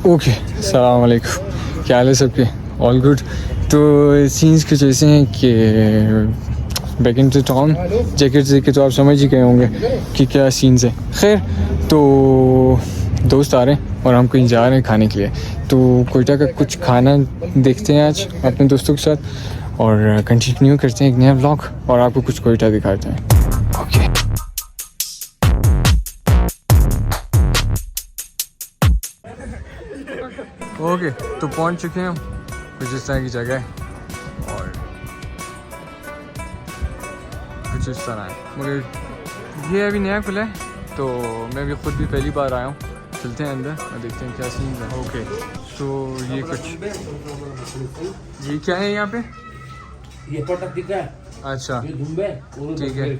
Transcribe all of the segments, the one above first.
Okay, अस्सलाम वालेकुम, क्या हाल है सबके? All good. तो सीन्स कुछ ऐसे हैं कि back in to town, jacket देख के तो आप समझ ही गए होंगे कि क्या सीन्स है। खैर, तो दोस्त आ रहे हैं और हम कहीं जा रहे हैं खाने के लिए, तो कोयटा का कुछ खाना देखते हैं आज अपने दोस्तों के साथ और कंटिन्यू करते हैं एक नया व्लॉग और आपको कुछ कोयटा दिखाते हैं। ओके ओके, तो पहुंच चुके हैं हम कुछ इस तरह की जगह है और कुछ इस तरह है, मगर ये अभी नया खुला है तो मैं भी खुद भी पहली बार आया हूँ। चलते हैं अंदर और देखते हैं क्या सीन है। ओके, तो ये कुछ, ये क्या है यहाँ पे? ये पटक दिखा है। अच्छा ठीक है,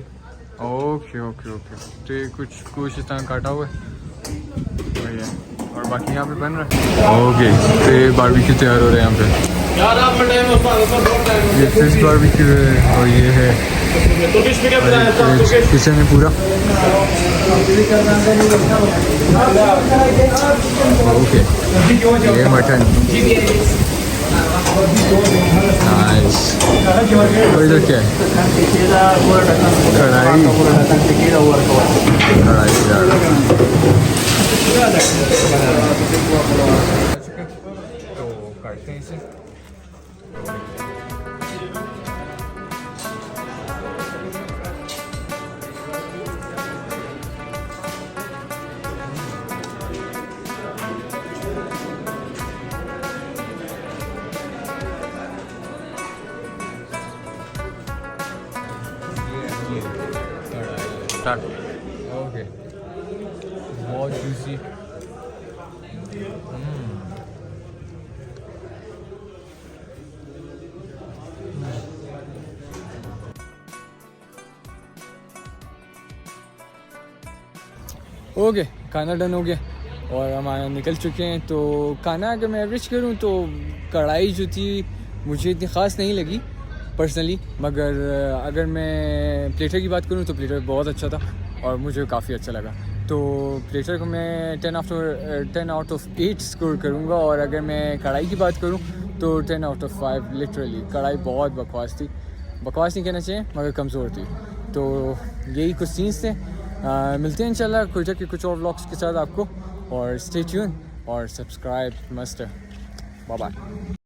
ओके ओके ओके। तो ये कुछ इस तरह काटा हुआ है और बाकी यहाँ पे बन रहा है। ओके, तो ये बारबेक्यू तैयार हो रहा है यहाँ पे। ये फिश बारबेक्यू है और ये है किचन है पूरा। ओके, ये मटन, नाइस। और इधर क्या है? कढ़ाई तो काटते हैं इसे। ओके, बहुत जूसी। ओके, खाना डन हो गया और हमारा निकल चुके हैं। तो खाना अगर मैं एवरेज करूं तो कढ़ाई जो थी मुझे इतनी ख़ास नहीं लगी पर्सनली, मगर अगर मैं प्लेटर की बात करूं तो प्लेटर बहुत अच्छा था और मुझे काफ़ी अच्छा लगा। तो प्लेटर को मैं 10 आउट ऑफ 8 स्कोर करूंगा और अगर मैं कढ़ाई की बात करूं तो 10 आउट ऑफ 5। लिटरली कढ़ाई बहुत बकवास थी, बकवास नहीं कहना चाहिए मगर कमज़ोर थी। तो यही कुछ सीन्स थे। मिलते हैं इंशाल्लाह कोयटा के कुछ और व्लॉग्स के साथ आपको, और स्टे ट्यून और सब्सक्राइब मस्ट। Bye bye.